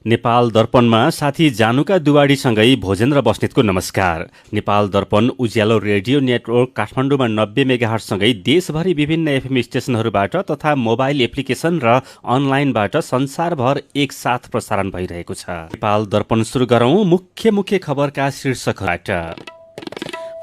नेपाल दर्पणमा साथी जानुका दुवाडीसँगै भोजेन्द्र बस्नेतको नमस्कार। नेपाल दर्पण उज्यालो रेडियो नेटवर्क काठमाडौँमा 90 मेगाहर्जसँगै देशभरि विभिन्न एफएम स्टेशनहरूबाट तथा मोबाइल एप्लिकेशन र अनलाइनबाट संसारभर एकसाथ प्रसारण भइरहेको छ। नेपाल दर्पण सुरु गरौं मुख्य खबरका शीर्षकबाट।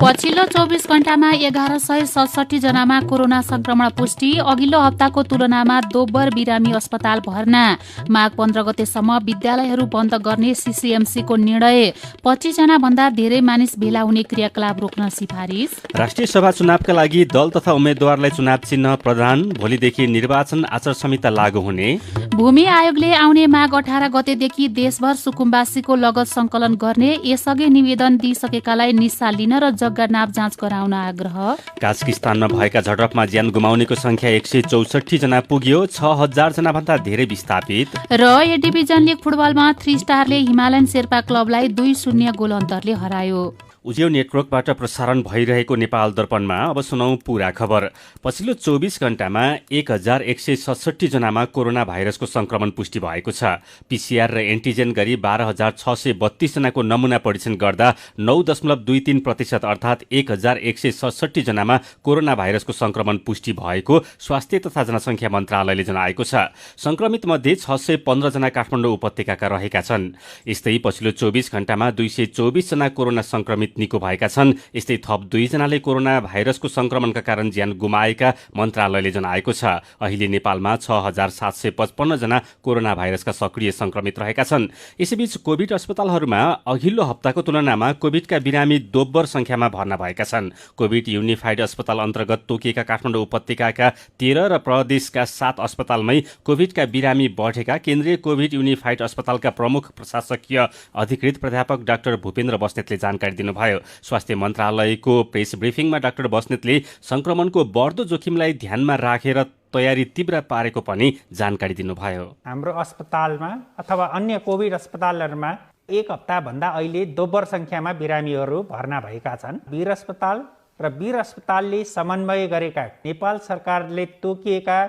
पछिल्लो 24 घण्टामा 1167 जनामा कोरोना संक्रमण पुष्टि। अघिल्लो हप्ताको तुलनामा दोब्बर बिरामी अस्पताल भर्ना। माघ 15 गतेसम्म विद्यालयहरू बन्द गर्ने सीसीएमसीको निर्णय। 25 जना भन्दा धेरै मानिस भेला हुने क्रियाकलाप रोक्न सिफारिस। राष्ट्रिय सभा चुनावका लागि दल तथा उम्मेद्वारलाई चुनाव चिन्ह प्रदान। भोलिदेखि निर्वाचन आचार संहिता लागू हुने। भूमि आयोगले आउने माघ 18 गतेदेखि देशभर सुकुम्बासीको लगत संकलन गर्ने। यसअघि निवेदन दिइसकेकालाई निस्सा लिन र जग्गा नाप जाँच गराउन आग्रह। काजाकिस्तानमा भएका झडपमा ज्यान गुमाउनेको संख्या 164 जना पुग्यो। 6000 जना भन्दा धेरै विस्थापित। र ए डिभिजन लिग फुटबलमा 3 स्टारले हिमालयन शेर्पा क्लबलाई 2-0 गोल अन्तरले हरायो। उज्यालो नेटवर्कबाट प्रसारण भइरहेको नेपाल दर्पणमा अब सुनौ पूरा खबर। पछिल्लो 24 घण्टामा 1167 जनामा कोरोना भाइरसको संक्रमण पुष्टि भएको छ। पीसीआर र एन्टिजेन गरी 12632 जनाको नमुना परीक्षण गर्दा 9.23% अर्थात् 1167 जनामा कोरोना भाइरसको संक्रमण पुष्टि भएको स्वास्थ्य तथा जनसङ्ख्या मन्त्रालयले जनाएको छ। संक्रमित मध्ये 615 जना काठमाडौँ उपत्यकाका रहेका छन्। यस्तै पछिल्लो 24 घण्टामा 224 जना कोरोना संक्रमित निको भएका छन्। यस्तै थप 2 जनाले कोरोना भाइरसको संक्रमणका कारण ज्यान गुमाएका मन्त्रालयले जनाएको छ। अहिले नेपालमा 6755 जना कोरोना भाइरसका सक्रिय संक्रमित रहेका छन्। यसैबीच कोभिड अस्पतालहरूमा अघिल्लो हप्ताको तुलनामा कोभिडका बिरामी दोब्बर संख्यामा भर्ना भएका छन्। कोभिड युनिफाइड अस्पताल अन्तर्गत तोकिएका काठमाडौँ उपत्यकाका 13 र प्रदेशका 7 अस्पतालमै कोभिडका बिरामी बढेका केन्द्रीय कोभिड युनिफाइड अस्पतालका प्रमुख प्रशासकीय अधिकृत प्राध्यापक डाक्टर भूपेन्द्र बस्नेतले जानकारी दिनुभयो। स्वास्थ्य मन्त्रालयको प्रेस ब्रिफिङमा डाक्टर बस्नेतले संक्रमणको बढ्दो जोखिमलाई ध्यानमा राखेर तयारी तीव्र पारेको पनि जानकारी दिनुभयो। हाम्रो अस्पतालमा अथवा अन्य कोभिड अस्पतालहरूमा एक हप्ताभन्दा अहिले दोब्बर संख्यामा बिरामीहरू भर्ना भएका छन्। वीर अस्पताल र वीर अस्पतालले समन्वय गरेका नेपाल सरकारले तोकिएका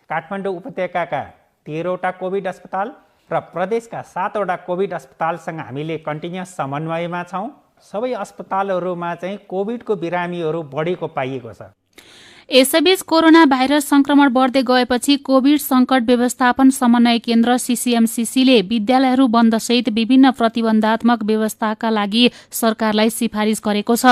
काठमाडौँ उपत्यकाका 13वटा कोभिड अस्पताल र प्रदेशका 7वटा कोभिड अस्पतालसँग हामीले कन्टिन्युअस समन्वयमा छौँ। सबै अस्पतालहरूमा चाहिँ कोभिडको बिरामीहरू बढेको पाइएको छ। यसैबीच कोरोना भाइरस संक्रमण बढ्दै गएपछि कोभिड संकट व्यवस्थापन समन्वय केन्द्र सीसीएमसीसीले विद्यालयहरू बन्दसहित विभिन्न प्रतिबन्धात्मक व्यवस्थाका लागि सरकारलाई सिफारिस गरेको छ।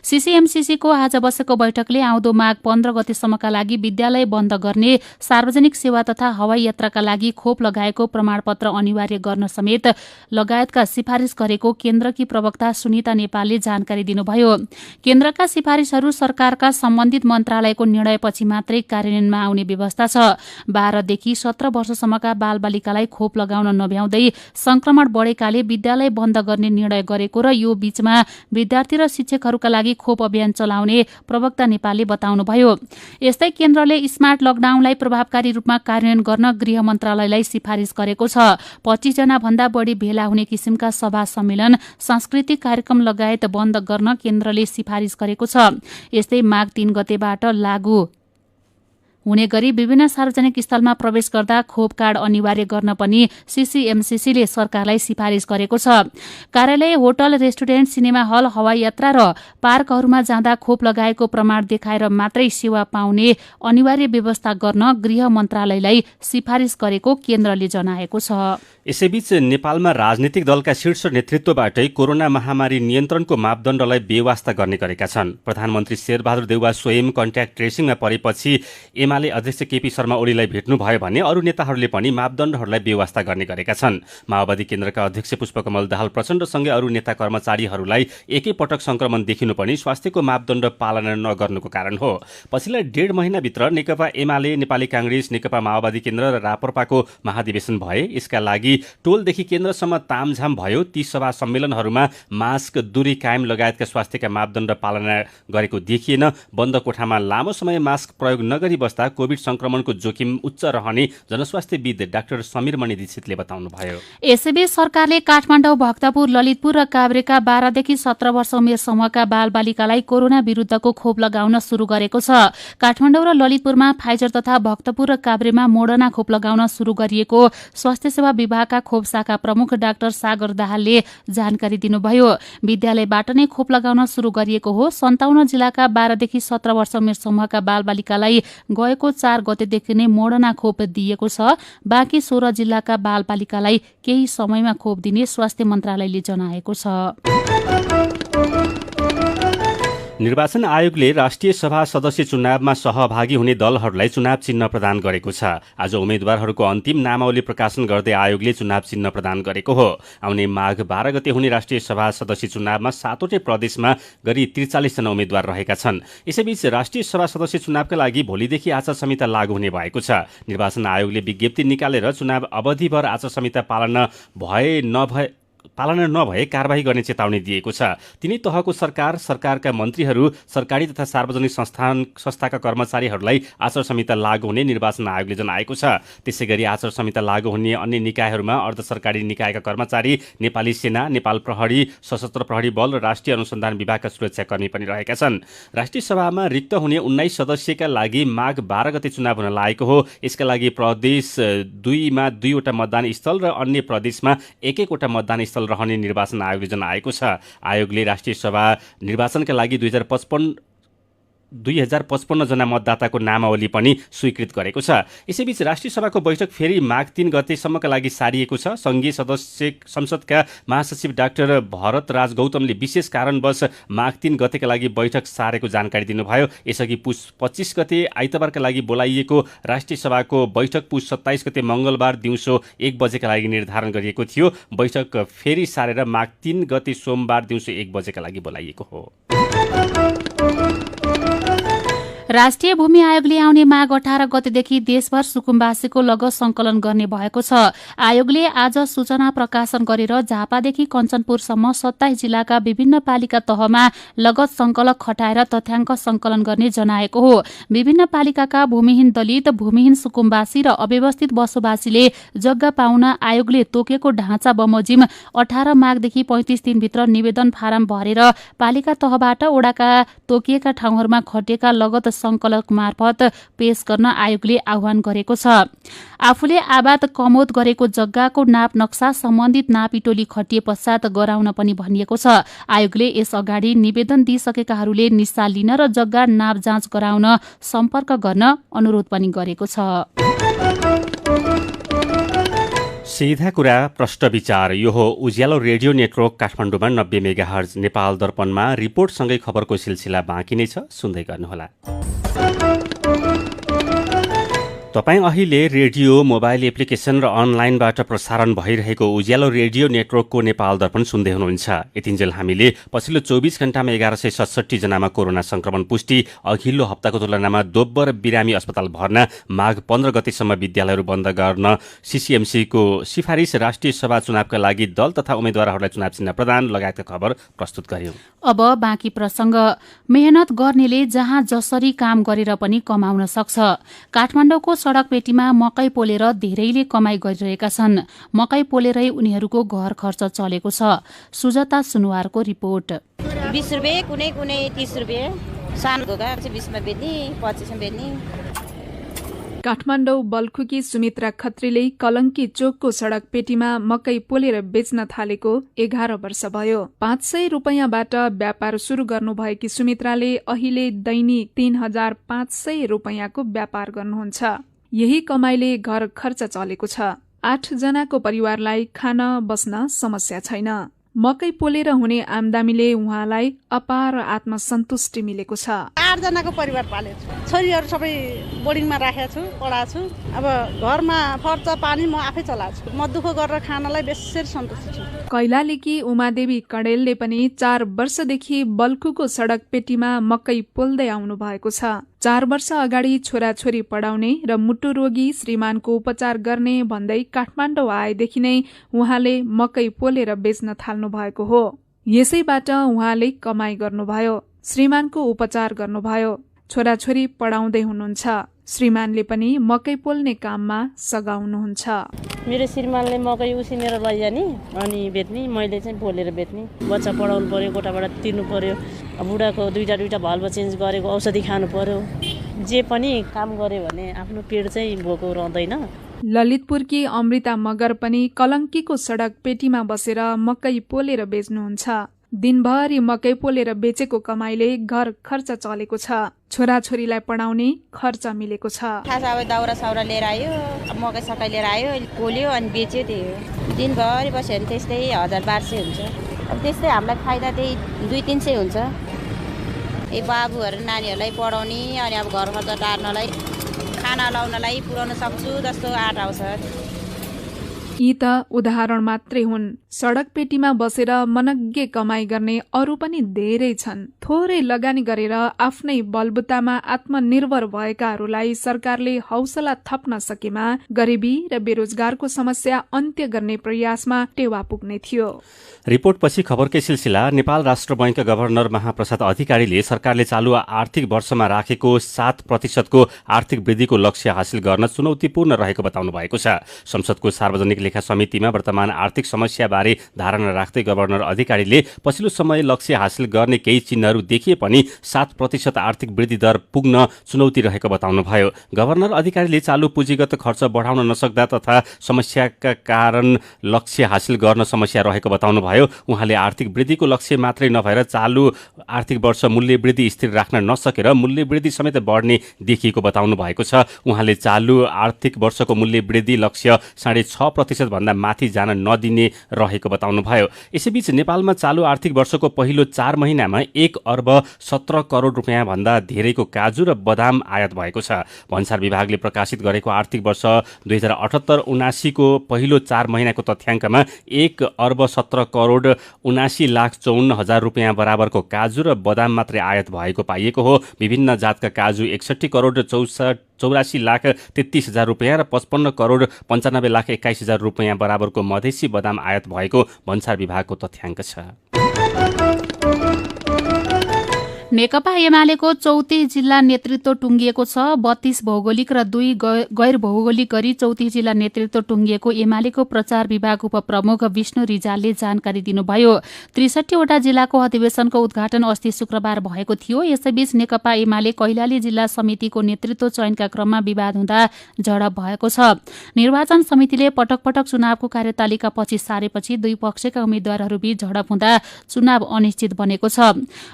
सीसीएमसीसीको आज बसेको बैठकले आउँदो माघ 15 गतेसम्मका लागि विद्यालय बन्द गर्ने, सार्वजनिक सेवा तथा हवाई यात्राका लागि खोप लगाएको प्रमाणपत्र अनिवार्य गर्न समेत लगायतका सिफारिस गरेको केन्द्रकी प्रवक्ता सुनिता नेपालले जानकारी दिनुभयो। केन्द्रका सिफारिसहरू सरकारका सम्बन्धित मन्त्रालय को निर्णयपछि मात्रै कार्यान्वयनमा आउने व्यवस्था छ। 12 देखि 17 वर्षसम्मका बालबालिकालाई खोप लगाउन नभ्याउँदै संक्रमण बढेकाले विद्यालय बन्द गर्ने निर्णय गरेको र यो बीचमा विद्यार्थी र शिक्षकहरूका लागि खोप अभियान चलाउने प्रवक्ता नेपालले बताउनुभयो। यस्तै केन्द्रले स्मार्ट लकडाउनलाई प्रभावकारी रूपमा कार्यान्वयन गर्न गृह मन्त्रालयलाई सिफारिस गरेको छ। 25 जना भन्दा बढी भेला हुने किसिमका सभा सम्मेलन, सांस्कृतिक कार्यक्रम लगायत बन्द गर्न केन्द्रले सिफारिस गरेको छ। यस्तै माघ 3 गतेबाट लागू हुने गरी विभिन्न सार्वजनिक स्थलमा प्रवेश गर्दा खोप कार्ड अनिवार्य गर्न पनि सीसीएमसीसीले सरकारलाई सिफारिस गरेको छ। कार्यालय, होटल, रेस्टुरेन्ट, सिनेमा हल, हवाई यात्रा र पार्कहरूमा जाँदा खोप लगाएको प्रमाण देखाएर मात्रै सेवा पाउने अनिवार्य व्यवस्था गर्न गृह मन्त्रालयलाई सिफारिस गरेको केन्द्रले जनाएको छ। यसैबीच नेपालमा राजनीतिक दलका शीर्ष नेतृत्वबाटै कोरोना महामारी नियन्त्रणको मापदण्डलाई बेवास्ता गर्ने गरेका छन्। प्रधानमन्त्री शेरबहादुर देउवा स्वयं कन्ट्याक्ट ट्रेसिङमा परेपछि एमाले अध्यक्ष केपी शर्मा ओलीलाई भेट्नुभयो भने अरू नेताहरूले पनि मापदण्डहरूलाई बेवास्ता गर्ने गरेका छन्। माओवादी केन्द्रका अध्यक्ष पुष्पकमल दाहाल प्रचण्डसँगै अरू नेता कर्मचारीहरूलाई एकैपटक संक्रमण देखिनु पनि स्वास्थ्यको मापदण्ड पालना नगर्नुको कारण हो। पछिल्ला 1.5 महिनाभित्र नेकपा एमाले, नेपाली कांग्रेस, नेकपा माओवादी केन्द्र र राप्रपाको महाधिवेशन भए। यसका लागि टोलदेखि केन्द्रसम्म तामझाम भयो। ती सभा सम्मेलनहरूमा मास्क, दूरी कायम लगायतका स्वास्थ्यका मापदण्ड पालना गरेको देखिएन। बन्द कोठामा लामो समय मास्क प्रयोग नगरी बस्दा बस्दा कोभिड संक्रमणको जोखिम उच्च रहने जनस्वास्थ्यविद डाक्टर समीर मणि दीक्षितले बताउनुभयो। यसैबीच सरकारले काठमाडौँ, भक्तपुर, ललितपुर र काभ्रेका 12 देखि 17 वर्ष उमेर समूहका बालबालिकालाई कोरोना विरुद्धको खोप लगाउन सुरु गरेको छ। काठमाडौँ र ललितपुरमा फाइजर तथा भक्तपुर र काभ्रेमा मोडर्ना खोप लगाउन सुरु गरिएको स्वास्थ्य सेवा विभागका खोप शाखा प्रमुख डाक्टर सागर दाहालले जानकारी दिनुभयो। विद्यालयबाट नै खोप लगाउन सुरु गरिएको हो। 57 जिल्लाका 12 देखि 17 वर्ष उमेर समूहका बालबालिकालाई गएको 4 गतेदेखि नै मोडर्ना खोप दिएको छ। बाँकी 16 जिल्लाका बालबालिकालाई केही समयमा खोप दिने स्वास्थ्य मन्त्रालयले जनाएको छ। निर्वाचन आयोगले राष्ट्रिय सभा सदस्य चुनावमा सहभागी हुने दलहरूलाई चुनाव चिन्ह प्रदान गरेको छ। आज उम्मेद्वारहरूको अन्तिम नामावली प्रकाशन गर्दै आयोगले चुनाव चिन्ह प्रदान गरेको हो। आउने माघ 12 गते हुने राष्ट्रिय सभा सदस्य चुनावमा 7वटै प्रदेशमा गरी 43 जना उम्मेद्वार रहेका छन्। यसैबीच राष्ट्रिय सभा सदस्य चुनावका लागि भोलिदेखि आचार संहिता लागू हुने भएको छ। निर्वाचन आयोगले विज्ञप्ति निकालेर चुनाव अवधिभर आचार संहिता पालना नभए कारबाही गर्ने चेतावनी दिएको छ। तिनै तहको सरकार, सरकारका मन्त्रीहरू, सरकारी तथा सार्वजनिक संस्थाका कर्मचारीहरूलाई आचार संहिता लागू हुने निर्वाचन आयोगले जनाएको छ। त्यसैगरी आचार संहिता लागू हुने अन्य निकायहरूमा अर्ध सरकारी निकायका कर्मचारी, नेपाली सेना, नेपाल प्रहरी, सशस्त्र प्रहरी बल र राष्ट्रिय अनुसन्धान विभागका सुरक्षाकर्मी पनि रहेका छन्। राष्ट्रिय सभामा रिक्त हुने 19 सदस्यका लागि माघ 12 गते चुनाव हुन लागेको हो। यसका लागि प्रदेश 2 मा 2 वटा मतदान स्थल र अन्य प्रदेशमा 1 वटा मतदान स्थल रहने निर्वाचन आयोगले जनाएको छ। आयोगले राष्ट्रिय सभा निर्वाचनका लागि 2055 जना मतदाताको नामावली पनि स्वीकृत गरेको छ। यसैबीच राष्ट्रिय सभाको बैठक फेरि माघ 3 गतेसम्मका लागि सारिएको छ। संघीय संसदका महासचिव डाक्टर भरत राज गौतमले विशेष कारणवश माघ 3 गतेका लागि बैठक सारेको जानकारी दिनुभयो। यसअघि पुस 25 गते आइतबारका लागि बोलाइएको राष्ट्रिय सभाको बैठक पुस 27 गते मंगलबार दिउँसो 1 बजेका लागि निर्धारण गरिएको थियो। बैठक फेरि सारेर माघ 3 गते सोमबार दिउँसो 1 बजेका लागि बोलाइएको हो। राष्ट्रिय भूमि आयोगले आउने माघ 18 गतेदेखि देशभर सुकुम्बासीको लगत संकलन गर्ने भएको छ। आयोगले आज सूचना प्रकाशन गरेर झापादेखि कञ्चनपुरसम्म 27 जिल्लाका विभिन्न पालिका तहमा लगत संकलक खटाएर तथ्याङ्क संकलन गर्ने जनाएको हो। विभिन्न पालिकाका भूमिहीन दलित, भूमिहीन सुकुम्बासी र अव्यवस्थित बसोबासीले जग्गा पाउन आयोगले तोकेको ढाँचा बमोजिम 18 माघदेखि 35 दिनभित्र निवेदन फारम भरेर पालिका तहबाट ओडाका तोकिएका ठाउँहरूमा खटिएका लगत संकलक मार्फत पेश गर्न आयोगले आह्वान गरेको छ। आफूले आबाद कमोद गरेको जग्गाको नाप नक्सा सम्बन्धित नापिटोली खटिए पश्चात गराउन पनि भनिएको छ। आयोगले यस अगाडि निवेदन दिइसकेकाहरूले निस्सा लिन र जग्गा नाप जाँच गराउन सम्पर्क गर्न अनुरोध पनि गरेको छ। सीधा कुरा प्रश्न विचार। यो हो उज्यालो रेडियो नेटवर्क काठमाडौँमा 90 मेगाहर्ज। नेपाल दर्पणमा रिपोर्टसँगै खबरको सिलसिला बाँकी नै छ, सुन्दै गर्नुहोला। तपाईँ अहिले रेडियो, मोबाइल एप्लिकेसन र अनलाइनबाट प्रसारण भइरहेको उज्यालो रेडियो नेटवर्कको नेपाल दर्पण सुन्दै हुनुहुन्छ। यतिन्जेल हामीले पछिल्लो 24 घण्टामा 1167 जनामा कोरोना संक्रमण पुष्टि, अघिल्लो हप्ताको तुलनामा दोब्बर बिरामी अस्पताल भर्ना, माघ 15 गतेसम्म विद्यालयहरू बन्द गर्न सीसीएमसीको सिफारिस, राष्ट्रिय सभा चुनावका लागि दल तथा उम्मेद्वारहरूलाई चुनाव चिन्ह प्रदान लगायतका खबर प्रस्तुत गर्यौं। अब बाँकी प्रसंग। मेहनत गर्नेले जहाँ जसरी काम गरेर पनि कमाउन सक्छ। काठमाडौँको सड़क पेटीमा मकै पोलेर धेरैले कमाई गरिरहेका छन्। मकै पोलेरै उनीहरूको घर खर्च चलेको छ। सुजता सुनुवारको रिपोर्ट। 20 रुपैयाँ, कुनै 30 रुपैयाँ, सानो घोगा 20 मा बेच्ने, 25 मा बेच्ने। काठमाडौँ बल्खुकी सुमित्रा खत्रीले कलंकी चोकको सड़क पेटीमा मकै पोलेर बेच्न थालेको 11 वर्ष भयो। 500 रुपैयाँबाट व्यापार शुरू गर्नुभएकी सुमित्राले अहिले दैनिक 3500 रुपैयाँको व्यापार गर्नुहुन्छ। यही कमाईले घर खर्च चलेको छ। 8 जनाको परिवारलाई खान बस्न समस्या छैन। मकै पोलेर हुने आमदामीले उहाँलाई अपार आत्मसन्तुष्टि मिलेको छ। 8 जनाको परिवार पालेको छु। छोरीहरू सबै बोर्डिङमा राखेको छु, पढाएको छु। अब घरमा खर्च पानी म आफै चलाएको छु। म दुःख गरेर खानलाई बेसी सन्तुष्ट छु। कैलालीकी उमादेवी कणेलले पनि 4 वर्षदेखि बल्खुको सड़क पेटीमा मकै पोल्दै आउनु भएको छ। 4 वर्ष अगाडि छोराछोरी पढाउने र मुटु रोगी श्रीमानको उपचार गर्ने भन्दै काठमाडौँ आएदेखि नै उहाँले मकै पोलेर बेच्न थाल्नु भएको हो। यसैबाट उहाँले कमाई गर्नुभयो, श्रीमानको उपचार गर्नुभयो, छोराछोरी पढाउँदै हुनुहुन्छ। श्रीमानले पनि मकै पोल्ने काममा सघाउनुहुन्छ। मेरो श्रीमानले मकै उसिनेर लैजाने अनि बेच्ने, मैले चाहिँ पोलेर बेच्ने। बच्चा पढाउनु पर्यो, कोठाबाट तिर्नु पर्यो, बुढाको दुईटा भल्भ चेन्ज गरेको औषधि खानु पर्यो। जे पनि काम गर्यो भने आफ्नो पेट चाहिँ भोको रहँदैन। ललितपुरकी अमृता मगर पनि कलङ्कीको सडक पेटीमा बसेर मकै पोलेर बेच्नुहुन्छ। दिनभरि मकै पोलेर बेचेको कमाइले घर खर्च चलेको छ। छोराछोरीलाई पढाउने खर्च मिलेको छ। खास अब दाउरा साउरा लिएर आयो, मकै सकै लिएर आयो, पोल्यो अनि बेच्यो। त्यही हो, दिनभरि बस्यो भने त्यस्तै 1000-1200 हुन्छ। अब त्यस्तै हामीलाई फाइदा त्यही 200-300 हुन्छ। बाबुहरू नानीहरूलाई पढाउने अनि अब घर खर्च टार्नलाई, खाना लाउनलाई पुर्याउन सक्छु जस्तो आँट आउँछ। यी त उदाहरण मात्रै हुन्। सडक पेटीमा बसेर मनग्गे कमाई गर्ने अरू पनि धेरै छन्। थोरै लगानी गरेर आफ्नै बलबुतामा आत्मनिर्भर भएकाहरूलाई सरकारले हौसला थप्न सकेमा गरिबी र बेरोजगारको समस्या अन्त्य गर्ने प्रयासमा टेवा पुग्ने थियो। रिपोर्टपछि खबरकै सिलसिला। नेपाल राष्ट्र बैंकका गभर्नर महाप्रसाद अधिकारीले सरकारले चालु आर्थिक वर्षमा राखेको 7% आर्थिक वृद्धिको लक्ष्य हासिल गर्न चुनौतीपूर्ण रहेको बताउनु भएको छ। संसदको सार्वजनिक लेखा समितिमा वर्तमान आर्थिक समस्याबारे धारणा राख्दै गभर्नर अधिकारीले पछिल्लो समय लक्ष्य हासिल गर्ने केही चिन्हहरू देखिए पनि 7% आर्थिक वृद्धि दर पुग्न चुनौती रहेको बताउनुभयो। गभर्नर अधिकारीले चालु पुँजीगत खर्च बढाउन नसक्दा तथा समस्याका कारण लक्ष्य हासिल गर्न समस्या रहेको बताउनुभयो। उहाँले आर्थिक वृद्धिको लक्ष्य मात्रै नभएर चालु आर्थिक वर्ष मूल्य वृद्धि स्थिर राख्न नसकेर मूल्य वृद्धि समेत बढ्ने देखिएको बताउनु भएको छ। उहाँले चालु आर्थिक वर्षको मूल्य वृद्धि लक्ष्य 6.5% भन्दा माथि जान नदिने रहेको बताउनुभयो। यसैबीच नेपालमा चालु आर्थिक वर्षको पहिलो 4 महिनामा 1 अर्ब 17 करोड रुपियाँ भन्दा धेरैको काजु र बदाम आयात भएको छ। भन्सार विभागले प्रकाशित गरेको आर्थिक वर्ष 2078-79 को पहिलो 4 महिनाको तथ्याङ्कमा 1 अर्ब 17 करोड 79,54,000 रुपियाँ बराबरको काजु र बदाम मात्रै आयात भएको पाइएको हो। विभिन्न जातका काजु 61 करोड 84,33,000 रुपियाँ र 55 करोड 95,21,000 रुपियाँ बराबरको मधेसी बदाम आयात भएको भन्सार विभागको तथ्याङ्क छ। नेकपा एमालेको 34 जिल्ला नेतृत्व टुङ्गिएको छ। 32 भौगोलिक र 2 गैर भौगोलिक गरी 34 जिल्ला नेतृत्व टुङ्गिएको एमालेको प्रचार विभाग उपप्रमुख विष्णु रिजालले जानकारी दिनुभयो। 63 वटा जिल्लाको अधिवेशनको उद्घाटन अस्ति शुक्रबार भएको थियो। यसैबीच नेकपा एमाले कैलाली जिल्ला समितिको नेतृत्व चयनका क्रममा विवाद हुँदा झडप भएको छ। निर्वाचन समितिले पटक पटक चुनावको कार्यतालिका पछि सारेपछि दुई पक्षका उम्मेद्वारहरूबीच झडप हुँदा चुनाव अनिश्चित बनेको छ।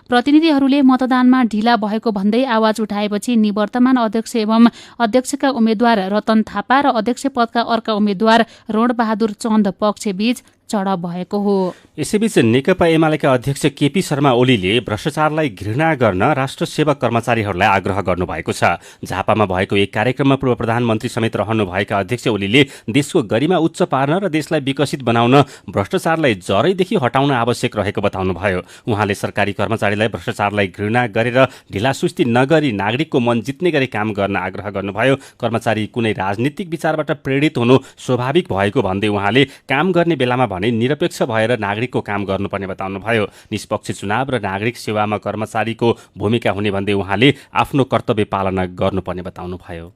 प्रतिनिधिहरूले मतदानमा ढिला भएको भन्दै आवाज उठाएपछि निवर्तमान अध्यक्ष एवं अध्यक्षका उम्मेद्वार रतन थापा र अध्यक्ष पदका अर्का उम्मेद्वार रणबहादुर चन्द पक्षबीच झडप भएको हो। यसैबीच नेकपा एमालेका अध्यक्ष केपी शर्मा ओलीले भ्रष्टाचारलाई घृणा गर्न राष्ट्र सेवक कर्मचारीहरूलाई आग्रह गर्नुभएको छ। झापामा भएको एक कार्यक्रममा पूर्व प्रधानमन्त्री समेत रहनुभएका अध्यक्ष ओलीले देशको गरिमा उच्च पार्न र देशलाई विकसित बनाउन भ्रष्टाचारलाई जरैदेखि हटाउन आवश्यक रहेको बताउनुभयो। उहाँले सरकारी कर्मचारीलाई भ्रष्टाचारलाई घृणा गरेर ढिलासुस्ती नगरी नागरिकको मन जित्ने गरी काम गर्न आग्रह गर्नुभयो। कर्मचारी कुनै राजनीतिक विचारबाट प्रेरित हुनु स्वाभाविक भएको भन्दै उहाँले काम गर्ने बेलामा भने निरपेक्ष भएर नागरिकको काम गर्नुपर्ने बताउनुभयो। निष्पक्ष चुनाव र नागरिक सेवामा कर्मचारीको भूमिका हुने भन्दै उहाँले आफ्नो कर्तव्य पालना गर्नुपर्ने बताउनुभयो।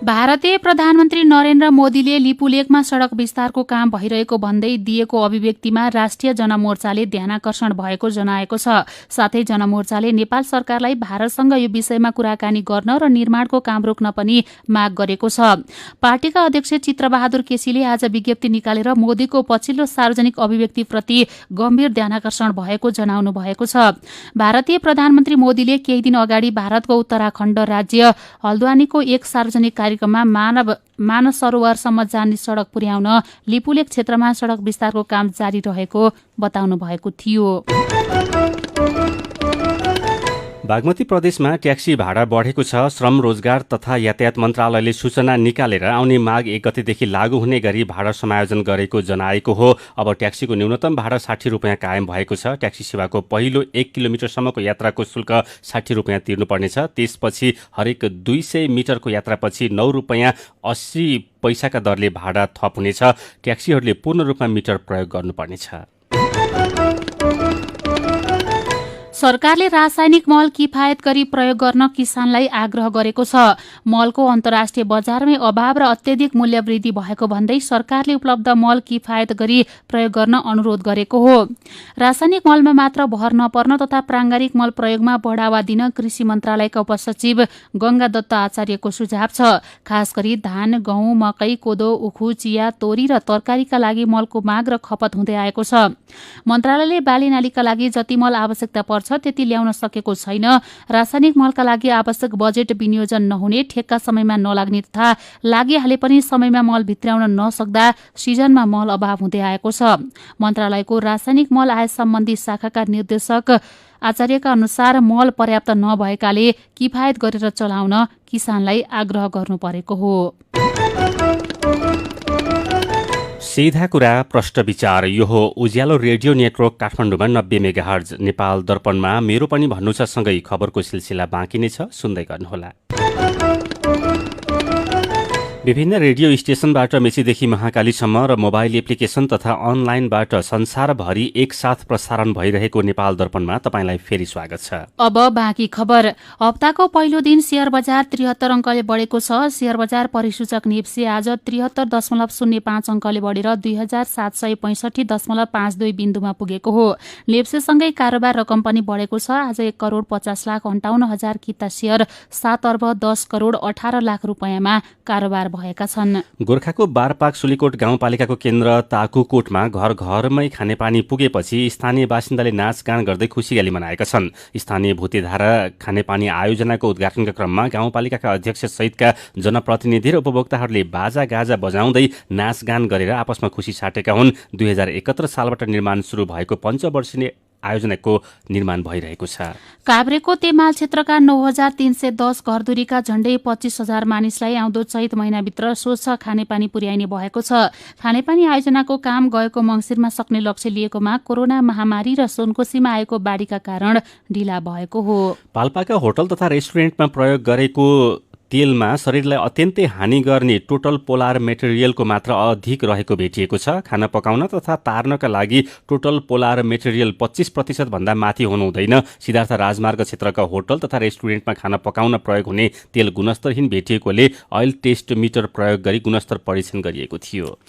भारतीय प्रधानमन्त्री नरेन्द्र मोदीले लिपुलेकमा सड़क विस्तारको काम भइरहेको भन्दै दिएको अभिव्यक्तिमा राष्ट्रिय जनमोर्चाले ध्यानाकर्षण भएको जनाएको छ। साथै जनमोर्चाले नेपाल सरकारलाई भारतसँग यो विषयमा कुराकानी गर्न र निर्माणको काम रोक्न पनि माग गरेको छ। पार्टीका अध्यक्ष चित्रबहादुर केसीले आज विज्ञप्ति निकालेर मोदीको पछिल्लो सार्वजनिक अभिव्यक्तिप्रति गम्भीर ध्यानाकर्षण भएको जनाउनु भएको छ। भारतीय प्रधानमन्त्री मोदीले केही दिन अगाडि भारतको उत्तराखण्ड राज्य हल्द्वानीको एक सार्वजनिक मानस सरोवरसम्म जाने सड़क पुर्याउन लिपुलेक क्षेत्रमा सड़क विस्तारको काम जारी रहेको बताउनु भएको थियो। बागमती प्रदेशमा ट्याक्सी भाडा बढेको छ। श्रम रोजगार तथा यातायात मन्त्रालयले सूचना निकालेर आउने माघ 1 गतेदेखि लागू हुने गरी भाडा समायोजन गरेको जनाएको हो। अब ट्याक्सीको न्यूनतम भाडा 60 रुपियाँ कायम भएको छ। ट्याक्सी सेवाको पहिलो 1 किलोमिटरसम्मको यात्राको शुल्क 60 रुपियाँ तिर्नुपर्नेछ। त्यसपछि हरेक 200 मिटरको यात्रापछि 9 रुपियाँ 80 पैसाका दरले भाडा थप हुनेछ। ट्याक्सीहरूले पूर्ण रूपमा मिटर प्रयोग गर्नुपर्नेछ। सरकारले रासायनिक मल किफायत गरी प्रयोग गर्न किसानलाई आग्रह गरेको छ। मलको अन्तर्राष्ट्रिय बजारमै अभाव र अत्यधिक मूल्य वृद्धि भएको भन्दै सरकारले उपलब्ध मल किफायत गरी प्रयोग गर्न अनुरोध गरेको हो। रासायनिक मलमा मात्र भर नपर्न तथा प्राङ्गारिक मल प्रयोगमा बढावा दिन कृषि मन्त्रालयका उपसचिव गंगा दत्त आचार्यको सुझाव छ। खास गरी धान, गहुँ, मकै, कोदो, उखु, चिया, तोरी र तरकारीका लागि मलको माग र खपत हुँदै आएको छ। मन्त्रालयले बालीनालीका लागि जति मल आवश्यकता पर्छ त्यति ल्याउन सकेको छैन। रासायनिक मलका लागि आवश्यक बजेट विनियोजन नहुने, ठेक्का समयमा नलाग्ने तथा लागिहाले पनि समयमा मल भित्र्याउन नसक्दा सिजनमा मल अभाव हुँदै आएको छ। मन्त्रालयको रासायनिक मल आयात सम्बन्धी शाखाका निर्देशक आचार्यका अनुसार मल पर्याप्त नभएकाले किफायत गरेर चलाउन किसानलाई आग्रह गर्नु परेको हो। सीधा कुरा प्रश्न विचार। यो हो उज्यालो रेडियो नेटवर्क काठमाडौँमा 90 मेगाहर्ज। नेपाल दर्पणमा मेरो पनि भन्नु छ सँगै खबरको सिलसिला बाँकी नै छ, सुन्दै गर्नुहोला। विभिन्न रेडियो स्टेशनबाट मेचीदेखि महाकालीसम्म र मोबाइल एप्लिकेशन तथा अनलाइनबाट संसारभरि एकसाथ प्रसारण भइरहेको नेपाल दर्पणमा तपाईंलाई फेरि स्वागत छ। अब बाँकी खबर। हप्ताको पहिलो दिन शेयर बजार 73 अङ्कले बढेको छ। शेयर बजार परिसूचक नेप्से आज 73.05 अङ्कले बढेर 2765.52 बिन्दुमा पुगेको हो। नेप्सेसँगै कारोबार रकम पनि बढेको छ। आज 1,50,58,000 किता शेयर 7,10,18,00,000 रुपियाँमा कारोबार भएका छन्। गोर्खाको बारपाक सुलीकोट गाउँपालिकाको केन्द्र ताकुकोटमा घर घरमै खानेपानी पुगेपछि स्थानीय बासिन्दाले नाचगान गर्दै खुसीयाली मनाएका छन्। स्थानीय भूतेधारा खानेपानी आयोजनाको उद्घाटनका क्रममा गाउँपालिकाका अध्यक्ष सहितका जनप्रतिनिधि र उपभोक्ताहरूले बाजा गाजा बजाउँदै नाचगान गरेर आपसमा खुसी साटेका हुन्। 2071 सालबाट निर्माण शुरू भएको पञ्चवर्षीय आयोजनाको निर्माण भइरहेको छ। काभ्रेको तेमाल क्षेत्रका 9,310 घरधुरीका झण्डै 25,000 मानिसलाई आउँदो चैत महिनाभित्र स्वच्छ खानेपानी पुर्याइने भएको छ। खानेपानी आयोजनाको काम गएको मङ्सिरमा सक्ने लक्ष्य लिएकोमा कोरोना महामारी र सुनकोसीमा आएको बाढीका कारण ढिला भएको हो। पाल्पाका होटल तथा रेस्टुरेन्टमा प्रयोग गरेको तेलमा शरीरलाई अत्यन्तै हानि गर्ने टोटल पोलार मेटेरियलको मात्रा अधिक रहेको भेटिएको छ। खाना पकाउन तथा तार्नका लागि टोटल पोलार मेटेरियल 25% भन्दा माथि हुनु हुँदैन। सिद्धार्थ राजमार्ग क्षेत्रका होटल तथा रेस्टुरेन्टमा खाना पकाउन प्रयोग हुने तेल गुणस्तरहीन भेटिएकोले अयल टेस्ट मिटर प्रयोग गरी गुणस्तर परीक्षण गरिएको थियो।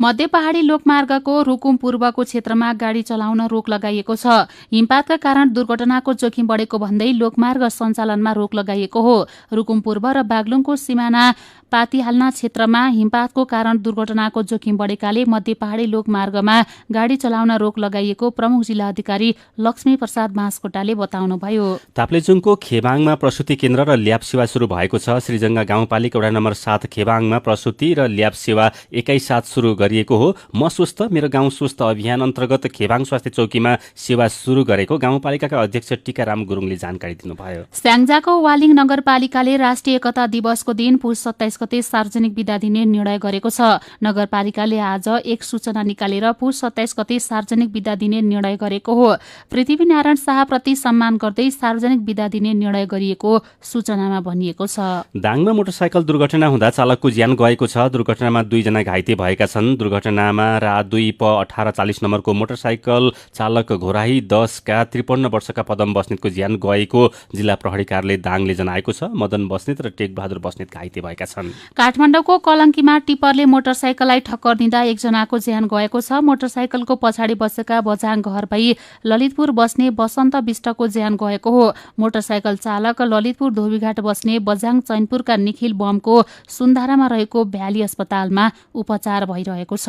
मध्य पहाडी लोकमार्गको रुकुम पूर्वको क्षेत्रमा गाडी चलाउन रोक लगाइएको छ। हिमपातका कारण दुर्घटनाको जोखिम बढेको भन्दै लोकमार्ग सञ्चालनमा रोक लगाइएको हो। रुकुम पूर्व र बागलुङको सिमाना पातिहाल्ना क्षेत्रमा हिमपातको कारण दुर्घटनाको जोखिम बढेकाले मध्य पहाडी लोकमार्गमा गाडी चलाउन रोक लगाइएको प्रमुख जिल्ला अधिकारी लक्ष्मी प्रसाद बाँसकोटाले बताउनुभयो। ताप्लेजुङको खेबाङमा प्रसुति केन्द्र र ल्याब सेवा सुरु भएको छ। श्रीजङ्गा गाउँपालिका वडा नम्बर 7 खेबाङमा प्रसुति र ल्याब सेवा एकैसाथ सुरु गरिएको हो। म स्वस्थ मेरो गाउँ स्वस्थ अभियान अन्तर्गत खेबाङ स्वास्थ्य चौकीमा सेवा सुरु गरेको गाउँपालिकाका अध्यक्ष टीकाराम गुरुङले जानकारी दिनुभयो। स्याङ्जाको वालिङ नगरपालिकाले राष्ट्रिय एकता दिवसको दिन पुस 27 गते सार्वजनिक बिदा दिने निर्णय गरेको छ। नगरपालिकाले आज एक सूचना निकालेर पुस 27 गते सार्वजनिक बिदा दिने निर्णय गरेको हो। पृथ्वीनारायण शाहप्रति सम्मान गर्दै सार्वजनिक बिदा दिने निर्णय गरिएको सूचनामा भनिएको छ। दाङमा मोटरसाइकल दुर्घटना हुँदा चालकको ज्यान गएको छ। दुर्घटनामा 2 जना घाइते भएका छन्। दुर्घटनामा रात 2 प 1840 नम्बरको मोटरसाइकल चालक घोराही 10 का 53 वर्षका पदम बस्नेतको ज्यान गएको जिल्ला प्रहरी कार्यालय दाङले जनाएको छ। मदन बस्नेत र टेकबहादुर बस्नेत घाइते भएका छन्। काठमाडौँको कलङ्कीमा टिप्परले मोटरसाइकललाई ठक्कर दिँदा एकजनाको ज्यान गएको छ। मोटरसाइकलको पछाडि बसेका बझाङ घर भई ललितपुर बस्ने बसन्त विष्टको ज्यान गएको हो। मोटरसाइकल चालक ललितपुर धोबीघाट बस्ने बझाङ चैनपुरका निखिल बमको सुन्धारामा रहेको भ्याली अस्पतालमा उपचार भइरहेको छ।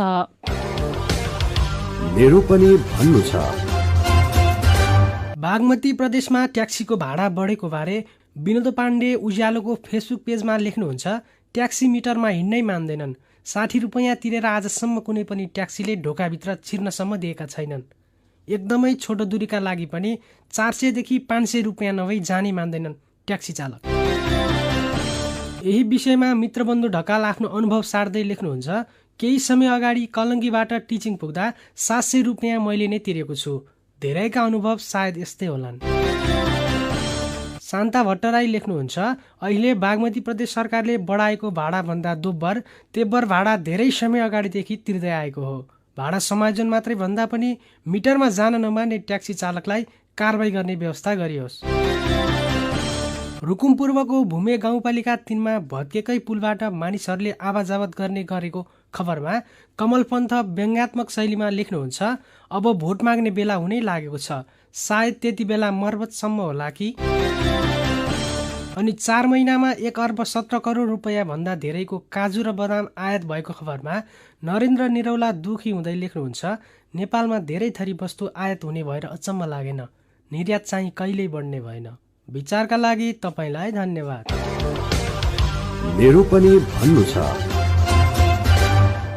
मेरो पनि भन्नु छ। बागमती प्रदेशमा ट्याक्सीको भाडा बढेको बारे विनोद पाण्डे उज्यालोको फेसबुक पेजमा लेख्नुहुन्छ, ट्याक्सी मिटरमा हिँड्नै मान्दैनन्। 60 रुपियाँ तिरेर आजसम्म कुनै पनि ट्याक्सीले ढोकाभित्र छिर्नसम्म दिएका छैनन्। एकदमै छोटो दूरीका लागि पनि 400 देखि 500 रुपियाँ नभई जानै मान्दैनन् ट्याक्सी चालक। यही विषयमा मित्रबन्धु ढकाल आफ्नो अनुभव सार्दै लेख्नुहुन्छ, केही समय अगाडि कलङ्कीबाट टिचिङ पुग्दा 700 रुपियाँ मैले नै तिरेको छु। धेरैका अनुभव सायद यस्तै होलान्। शान्ता भट्टराई लेख्नुहुन्छ, अहिले बागमती प्रदेश सरकारले बढाएको भाडाभन्दा दोब्बर तेब्बर भाडा धेरै समय अगाडिदेखि तिर्दै आएको हो। भाडा समायोजन मात्रै भन्दा पनि मिटरमा जान नमान्ने ट्याक्सी चालकलाई कारबाही गर्ने व्यवस्था गरियोस्। रुकुम पूर्वको भूमे गाउँपालिका 3 मा भत्केकै पुलबाट मानिसहरूले आवाजावत गर्ने गरेको खबरमा कमल पन्थ व्यङ्ग्यात्मक शैलीमा लेख्नुहुन्छ, अब भोट माग्ने बेला हुनै लागेको छ, सायद त्यति बेला मर्मतसम्म होला कि। अनि 4 महिनामा 1 अर्ब 17 करोड रुपियाँ भन्दा धेरैको काजु र बदाम आयात भएको खबरमा नरेन्द्र निरौला दुखी हुँदै लेख्नुहुन्छ, नेपालमा धेरै थरी वस्तु आयात हुने भएर अचम्म लागेन, निर्यात चाहिँ कहिल्यै बढ्ने भएन। विचारका लागि तपाईलाई धन्यवाद। मेरो पनि भन्नु छ।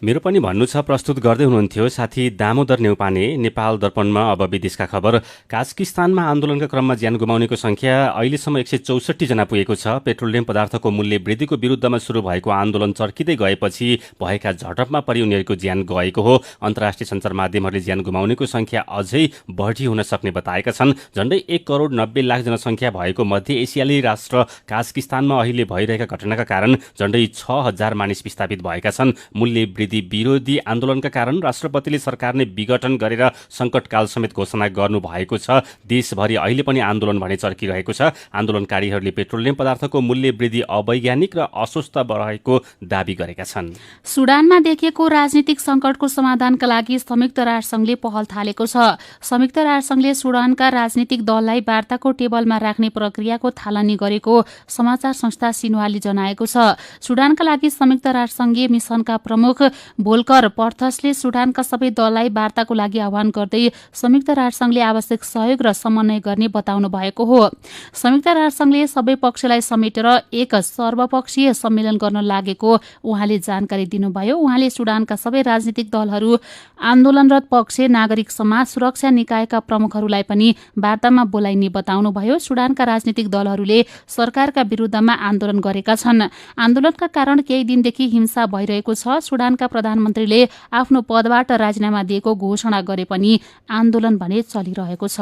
मेरो पनि भन्नु छ प्रस्तुत गर्दै हुनुहुन्थ्यो साथी दामोदर नेउपाने। नेपाल दर्पणमा अब विदेशका खबर। काजाकिस्तानमा आन्दोलनका क्रममा ज्यान गुमाउनेको संख्या अहिलेसम्म 164 जना पुगेको छ। पेट्रोलियम पदार्थको मूल्य वृद्धिको विरुद्धमा सुरु भएको आन्दोलन चर्किँदै गएपछि भएका झडपमा परि उनीहरूको ज्यान गएको हो। अन्तर्राष्ट्रिय सञ्चार माध्यमहरूले ज्यान गुमाउनेको संख्या अझै बढी हुन सक्ने बताएका छन्। झण्डै 1 करोड 90 लाख जनसङ्ख्या भएको मध्य एसियाली राष्ट्र काजाकिस्तानमा अहिले भइरहेका घटनाका कारण झण्डै 6000 मानिस विस्थापित भएका छन्। मूल्य विरोधी आन्दोलनका कारण राष्ट्रपतिले सरकारले विघटन गरेर संकटकाल समेत घोषणा गर्नु भएको छ। देशभरि अहिले पनि आन्दोलन भने चर्किरहेको छ। आन्दोलनकारीहरूले पेट्रोलियम पदार्थको मूल्य वृद्धि अवैज्ञानिक र अस्वस्थ रहेको दावी गरेका छन्। सुडानमा देखिएको राजनीतिक संकटको समाधानका लागि संयुक्त राष्ट्रसङ्घले पहल थालेको छ। संयुक्त राष्ट्रसङ्घले सुडानका राजनीतिक दललाई वार्ताको टेबलमा राख्ने प्रक्रियाको थालनी गरेको समाचार संस्था सिन्हुवाले जनाएको छ। सुडानका लागि संयुक्त राष्ट्रसङ्घीय मिसनका प्रमुख भोल्कर पर्थसले सुडानका सबै दललाई वार्ताको लागि आह्वान गर्दै संयुक्त राष्ट्रसङ्घले आवश्यक सहयोग र समन्वय गर्ने बताउनु भएको हो। संयुक्त राष्ट्रसङ्घले सबै पक्षलाई समेटेर एक सर्वपक्षीय सम्मेलन गर्न लागेको उहाँले जानकारी दिनुभयो। उहाँले सुडानका सबै राजनीतिक दलहरू, आन्दोलनरत पक्ष, नागरिक समाज, सुरक्षा निकायका प्रमुखहरूलाई पनि वार्तामा बोलाइने बताउनुभयो। सुडानका राजनीतिक दलहरूले सरकारका विरुद्धमा आन्दोलन गरेका छन्। आन्दोलनका कारण केही दिनदेखि हिंसा भइरहेको छ। सुडानका प्रधानमन्त्रीले आफ्नो पदबाट राजीनामा दिएको घोषणा गरे पनि आन्दोलन भने चलिरहेको छ।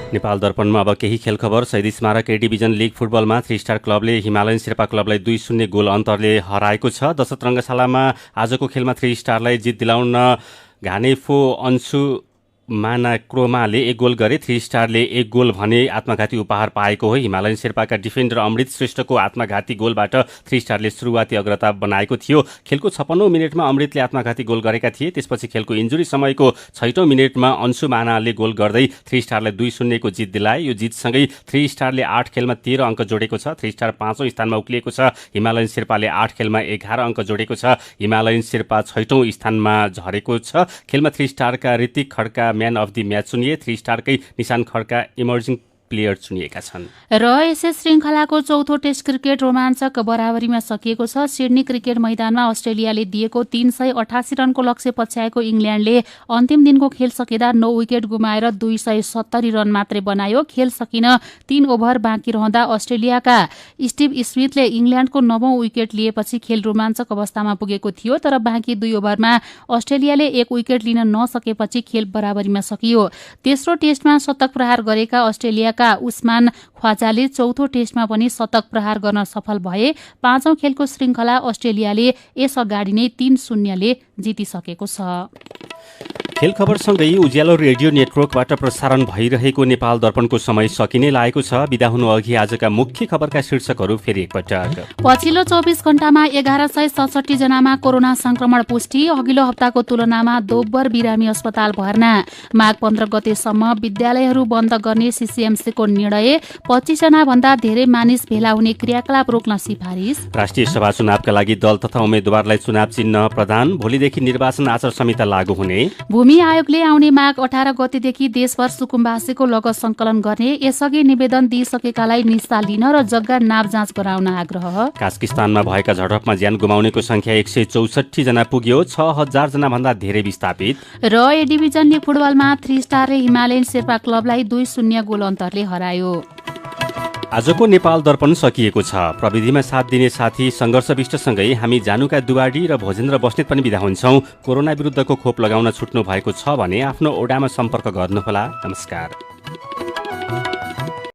नेपाल दर्पणमा अब केही खेल खबर। शहीद स्मारक ए डिभिजन लिग फुटबलमा 3 स्टार क्लबले हिमालयन शेर्पा क्लबलाई 2-0 गोल अन्तरले हराएको छ। दशरथ रङ्गशालामा आजको खेलमा 3 स्टारलाई जित दिलाउन घानेफो अन्सु मानाक्रोमाले 1 गोल गरे। 3 स्टारले 1 गोल भने आत्मघाती उपहार पाएको हो। हिमालयन शेर्पाका डिफेन्डर अमृत श्रेष्ठको आत्मघाती गोलबाट 3 स्टारले सुरुवाती अग्रता बनाएको थियो। खेलको 56औं मिनेटमा अमृतले आत्मघाती गोल गरेका थिए। त्यसपछि खेलको इन्जुरी समयको 6औं मिनेटमा अन्सु मानाले गोल गर्दै 3 स्टारलाई 2-0 को जित दिलाए। यो जितसँगै 3 स्टारले 8 खेलमा 13 अङ्क जोडेको छ। 3 स्टार 5औं स्थानमा उक्लिएको छ। हिमालयन शेर्पाले 8 खेलमा 11 अङ्क जोडेको छ। हिमालयन शेर्पा 6औं स्थानमा झरेको छ। खेलमा 3 स्टारका Ritik Khadka man of the match चुनिए। 3 स्टारकै निशान खड्का इमर्जिङ प्लेयर चुनिएका छन्। र एसएस श्रृङ्खलाको चौथो टेस्ट क्रिकेट रोमाञ्चक बराबरीमा सकिएको छ। सिडनी क्रिकेट मैदानमा अस्ट्रेलियाले दिएको 388 रनको लक्ष्य पछ्याएको इङ्ल्यान्डले अन्तिम दिनको खेल सकिँदा 9 विकेट गुमाएर 270 रन मात्रै बनायो। खेल सकिन 3 ओभर बाँकी रहँदा अस्ट्रेलियाका स्टिभ स्मिथले इङ्ल्यान्डको 9औं विकेट लिएपछि खेल रोमाञ्चक अवस्थामा पुगेको थियो। तर बाँकी 2 ओभरमा अस्ट्रेलियाले 1 विकेट लिन नसकेपछि खेल बराबरीमा सकियो। तेस्रो टेस्टमा शतक प्रहार गरेका अस्ट्रेलिया उस्मान ख्वाजाले चौथो टेस्टमा पनि शतक प्रहार गर्न सफल भए। 5औं खेलको श्रृङ्खला अस्ट्रेलियाले यसअगाडि नै 3-0 जितिसकेको छ। खेल खबरसँगै उज्यालो रेडियो नेटवर्कबाट प्रसारण भइरहेको नेपाल दर्पणको समय सकिने लागेको छ। बिदा हुनु अघि आजका मुख्य खबरका शीर्षकहरू फेरि एकपटक। पछिल्लो 24 घण्टामा 1167 जनामा कोरोना संक्रमण पुष्टि। अघिल्लो हप्ताको तुलनामा दोब्बर बिरामी अस्पताल भर्ना। माघ 15 गतेसम्म विद्यालयहरू बन्द गर्ने सीसीएमसीको निर्णय। 25 जना भन्दा धेरै मानिस भेला हुने क्रियाकलाप रोक्न सिफारिस। राष्ट्रिय सभा चुनावका लागि दल तथा उम्मेद्वारलाई चुनाव चिन्ह प्रदान। भोलिदेखि निर्वाचन आचार संहिता लागू हुने। भूमि आयोगले आउने माघ 18 गतेदेखि देशभर सुकुम्बासीको लगत संकलन गर्ने। यसअघि निवेदन दिइसकेकालाई निस्ता लिन र जग्गा नाप जाँच गराउन आग्रह। काजाकिस्तानमा भएका झडपमा ज्यान गुमाउनेको संख्या 164 जना पुग्यो। 6000 जना भन्दा धेरै विस्थापित। र ए डिभिजन लिग फुटबलमा 3 स्टारले हिमालयन शेर्पा क्लबलाई 2-0 गोल अन्तरले हरायो। आजको नेपाल दर्पण सकिएको छ। प्रविधिमा साथ दिने साथी सङ्घर्ष विष्टसँगै हामी जानुका दुवाडी र भोजेन्द्र बस्नेत पनि बिदा हुन्छौँ। कोरोना विरुद्धको खोप लगाउन छुट्नु भएको छ भने आफ्नो ओडामा सम्पर्क गर्नुहोला। नमस्कार।